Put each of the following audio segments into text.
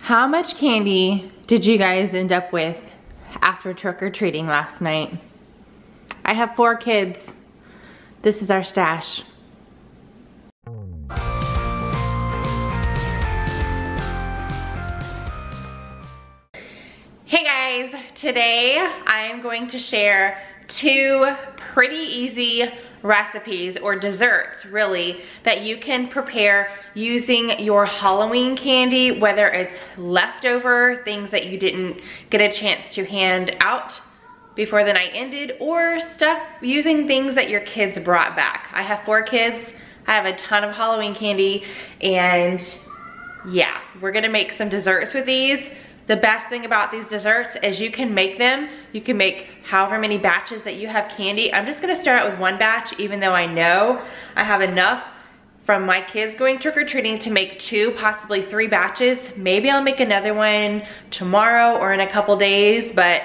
How much candy did you guys end up with after trick-or-treating last night? I have 4 kids. This is our stash. Hey guys, today I am going to share 2 pretty easy recipes, or desserts really, that you can prepare using your Halloween candy, whether it's leftover things that you didn't get a chance to hand out before the night ended, or stuff using things that your kids brought back. I have 4 kids, I have a ton of Halloween candy, and yeah, we're gonna make some desserts with these. The best thing about these desserts is you can make them. You can make however many batches that you have candy. I'm just gonna start out with 1 batch, even though I know I have enough from my kids going trick-or-treating to make 2, possibly 3 batches. Maybe I'll make another one tomorrow or in a couple days, but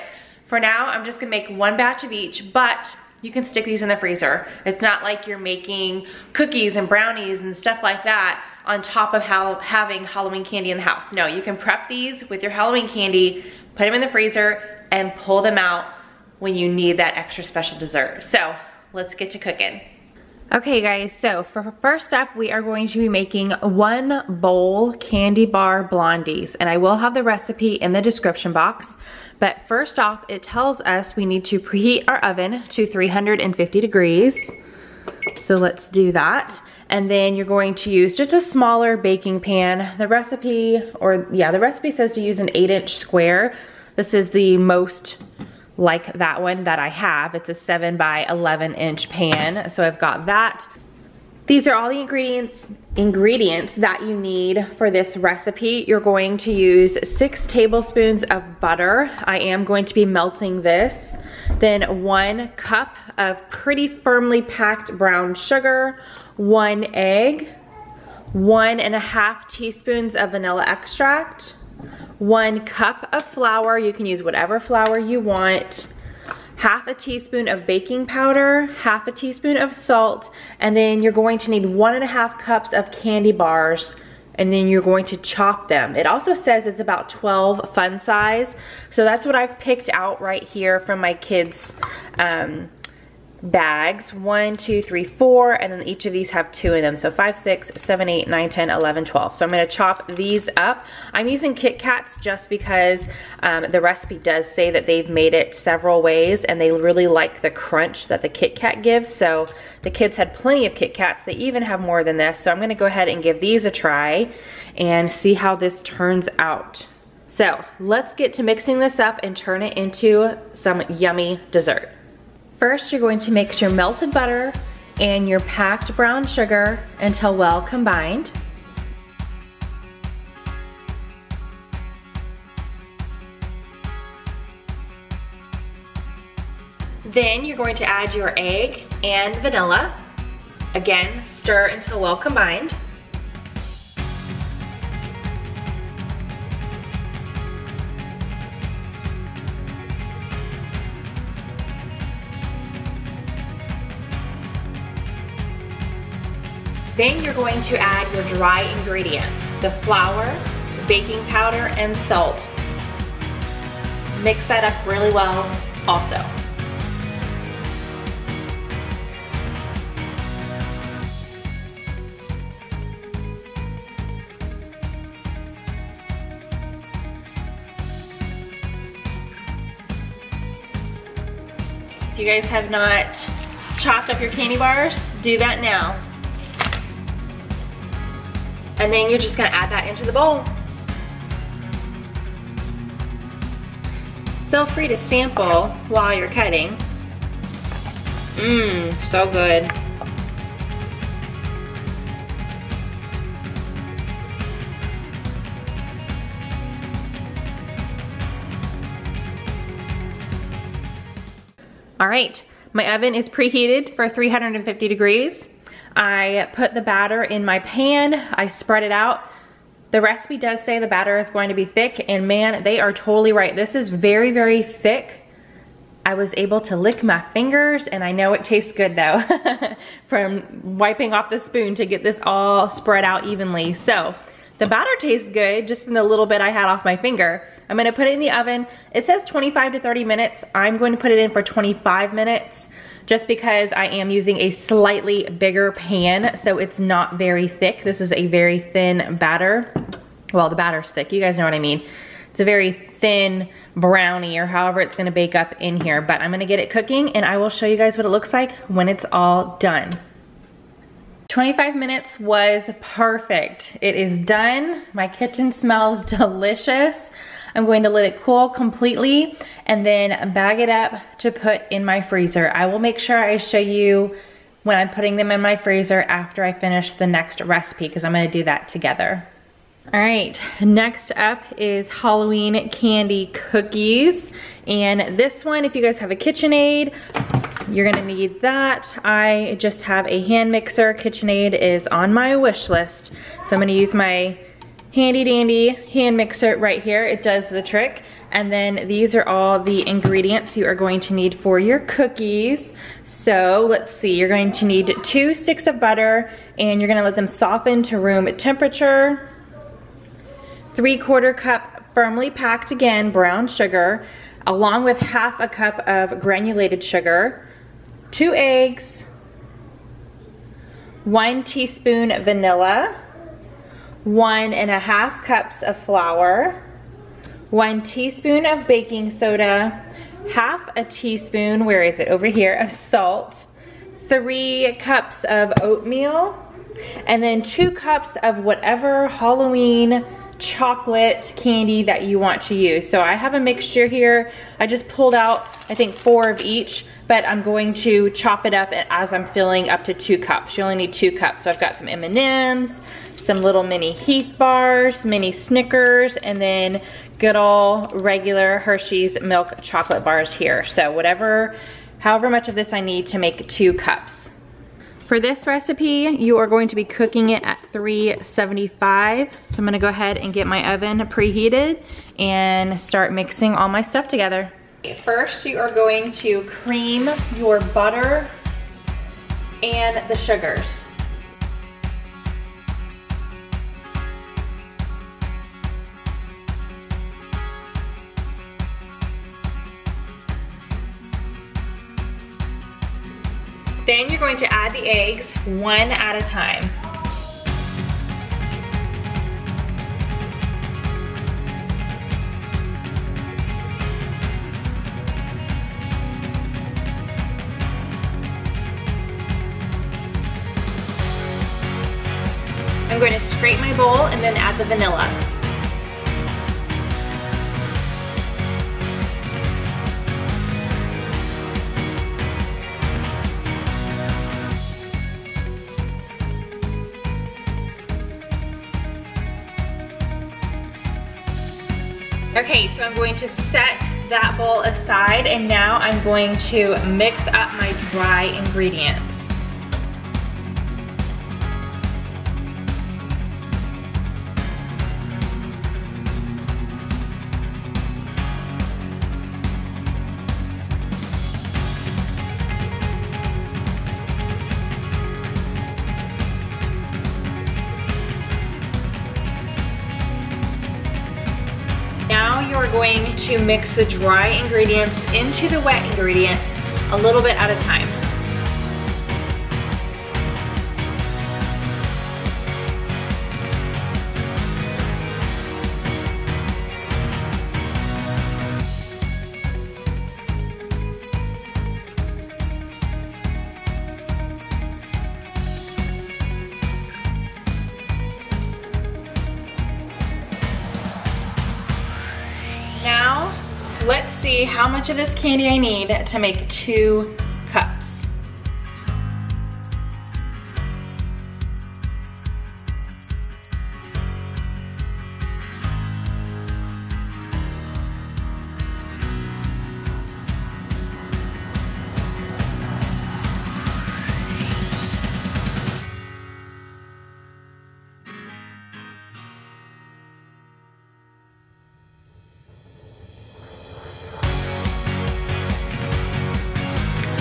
for now, I'm just gonna make 1 batch of each, but you can stick these in the freezer. It's not like you're making cookies and brownies and stuff like that on top of having Halloween candy in the house. No, you can prep these with your Halloween candy, put them in the freezer, and pull them out when you need that extra special dessert. So let's get to cooking. Okay guys, so for first up, we are going to be making 1 bowl candy bar blondies, and I will have the recipe in the description box. But first off, it tells us we need to preheat our oven to 350 degrees. So let's do that. And then you're going to use just a smaller baking pan. The recipe says to use an 8-inch square. This is the most like that one that I have. It's a 7 by 11-inch pan. So I've got that. These are all the ingredients that you need for this recipe. You're going to use 6 tablespoons of butter. I am going to be melting this. Then 1 cup of pretty firmly packed brown sugar, 1 egg, 1.5 teaspoons of vanilla extract, 1 cup of flour. You can use whatever flour you want. 1/2 teaspoon of baking powder, 1/2 teaspoon of salt, and then you're going to need 1.5 cups of candy bars, and then you're going to chop them. It also says it's about 12 fun size, so that's what I've picked out right here from my kids' bags. 1, 2, 3, 4, and then each of these have 2 in them. So 5, 6, 7, 8, 9, 10, 11, 12. So I'm gonna chop these up. I'm using Kit Kats just because the recipe does say that they've made it several ways and they really like the crunch that the Kit Kat gives. So the kids had plenty of Kit Kats. They even have more than this. So I'm gonna go ahead and give these a try and see how this turns out. So let's get to mixing this up and turn it into some yummy dessert. First, you're going to mix your melted butter and your packed brown sugar until well combined. Then you're going to add your egg and vanilla. Again, stir until well combined. Then you're going to add your dry ingredients, the flour, baking powder, and salt. Mix that up really well also. If you guys have not chopped up your candy bars, do that now. And then you're just gonna add that into the bowl. Feel free to sample while you're cutting. Mmm, so good. All right, my oven is preheated for 350 degrees. I put the batter in my pan, I spread it out. The recipe does say the batter is going to be thick, and man, they are totally right. This is very, very thick. I was able to lick my fingers, and I know it tastes good though, from wiping off the spoon to get this all spread out evenly. So The batter tastes good just from the little bit I had off my finger. I'm gonna put it in the oven. It says 25 to 30 minutes. I'm going to put it in for 25 minutes just because I am using a slightly bigger pan, so it's not very thick. This is a very thin batter. Well, the batter's thick, you guys know what I mean. It's a very thin brownie or however it's gonna bake up in here, but I'm gonna get it cooking and I will show you guys what it looks like when it's all done. 25 minutes was perfect. It is done. My kitchen smells delicious. I'm going to let it cool completely and then bag it up to put in my freezer. I will make sure I show you when I'm putting them in my freezer after I finish the next recipe because I'm gonna do that together. All right, next up is Halloween candy cookies. And this one, if you guys have a KitchenAid, you're gonna need that. I just have a hand mixer. KitchenAid is on my wish list. So I'm gonna use my handy dandy hand mixer right here. It does the trick. And then these are all the ingredients you are going to need for your cookies. So let's see, you're going to need 2 sticks of butter and you're gonna let them soften to room temperature. 3/4 cup firmly packed, again, brown sugar, along with 1/2 cup of granulated sugar, 2 eggs, 1 teaspoon vanilla, 1½ cups of flour, 1 teaspoon of baking soda, 1/2 teaspoon, where is it, over here, of salt, 3 cups of oatmeal, and then 2 cups of whatever Halloween chocolate candy that you want to use. So I have a mixture here. I just pulled out, I think, 4 of each, but I'm going to chop it up as I'm filling up to 2 cups. You only need 2 cups. So I've got some M&Ms, some little mini Heath bars, mini Snickers, and then good old regular Hershey's milk chocolate bars here. So however much of this I need to make 2 cups. For this recipe, you are going to be cooking it at 375. So I'm gonna go ahead and get my oven preheated and start mixing all my stuff together. First, you are going to cream your butter and the sugars. Then you're going to add the eggs one at a time. I'm going to scrape my bowl and then add the vanilla. Okay, so I'm going to set that bowl aside and now I'm going to mix up my dry ingredients. Now you're going to mix the dry ingredients into the wet ingredients a little bit at a time. Let's see how much of this candy I need to make 2 cups.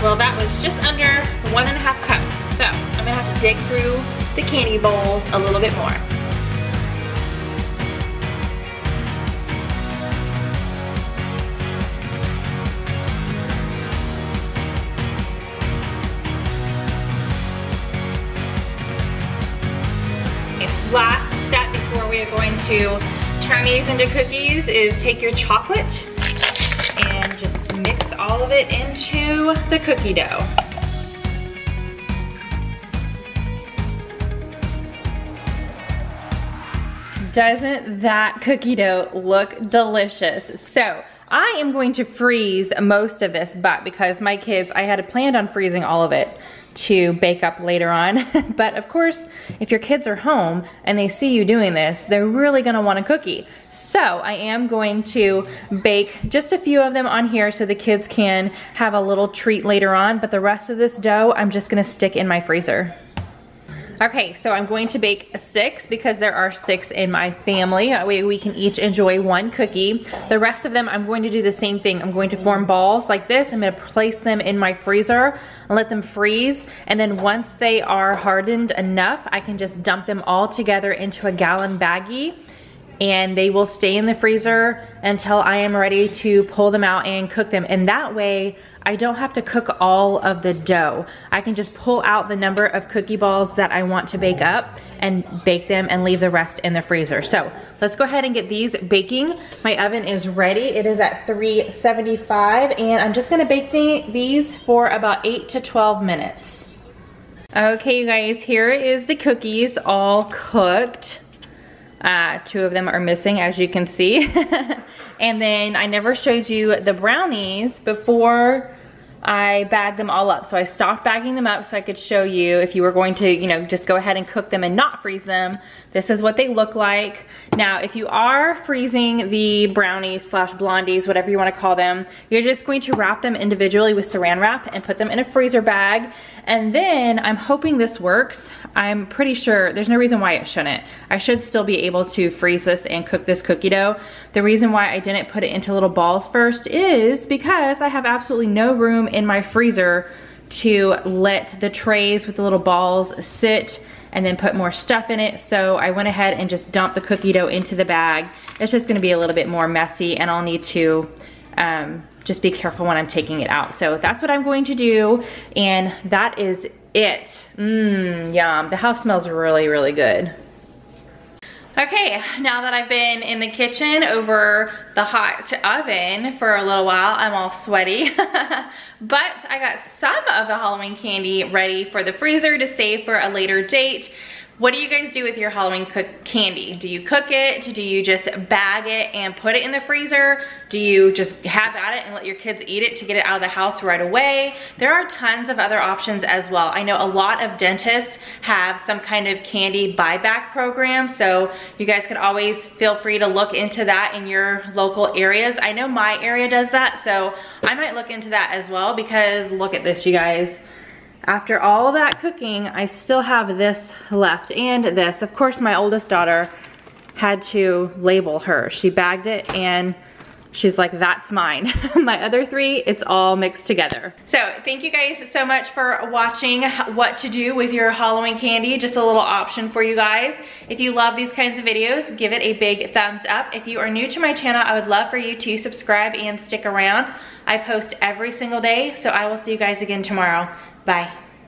Well, that was just under 1½ cups. So I'm gonna have to dig through the candy bowls a little bit more. to turn these into cookies is take your chocolate and just mix all of it into the cookie dough. Doesn't that cookie dough look delicious? So I am going to freeze most of this, but because my kids, I had planned on freezing all of it to bake up later on. But of course, if your kids are home and they see you doing this, they're really gonna want a cookie. So I am going to bake just a few of them on here so the kids can have a little treat later on, but the rest of this dough, I'm just gonna stick in my freezer. Okay, so I'm going to bake 6 because there are 6 in my family. That way we can each enjoy 1 cookie. The rest of them, I'm going to do the same thing. I'm going to form balls like this. I'm gonna place them in my freezer and let them freeze. And then once they are hardened enough, I can just dump them all together into a gallon baggie, and they will stay in the freezer until I am ready to pull them out and cook them. And that way, I don't have to cook all of the dough. I can just pull out the number of cookie balls that I want to bake up and bake them and leave the rest in the freezer. So let's go ahead and get these baking. My oven is ready. It is at 375, and I'm just gonna bake these for about 8 to 12 minutes. Okay, you guys, here is the cookies all cooked. 2 of them are missing, as you can see. And then I never showed you the brownies before I bagged them all up. So I stopped bagging them up so I could show you if you were going to, you know, just go ahead and cook them and not freeze them. This is what they look like. Now, if you are freezing the brownies slash blondies, whatever you want to call them, you're just going to wrap them individually with saran wrap and put them in a freezer bag. And then I'm hoping this works. I'm pretty sure there's no reason why it shouldn't. I should still be able to freeze this and cook this cookie dough. The reason why I didn't put it into little balls first is because I have absolutely no room in my freezer to let the trays with the little balls sit and then put more stuff in it. So I went ahead and just dumped the cookie dough into the bag. It's just gonna be a little bit more messy, and I'll need to just be careful when I'm taking it out. So that's what I'm going to do, and that is it. Yum. The house smells really, really good. Okay, now that I've been in the kitchen over the hot oven for a little while, I'm all sweaty. But I got some of the Halloween candy ready for the freezer to save for a later date. What do you guys do with your Halloween candy? Do you cook it? Do you just bag it and put it in the freezer? Do you just have at it and let your kids eat it to get it out of the house right away? There are tons of other options as well. I know a lot of dentists have some kind of candy buyback program, so you guys could always feel free to look into that in your local areas. I know my area does that, so I might look into that as well, because look at this, you guys. After all that cooking, I still have this left and this. Of course, my oldest daughter had to label her. She bagged it and she's like, that's mine. My other 3, it's all mixed together. So thank you guys so much for watching what to do with your Halloween candy. Just a little option for you guys. If you love these kinds of videos, give it a big thumbs up. If you are new to my channel, I would love for you to subscribe and stick around. I post every single day, so I will see you guys again tomorrow. Bye.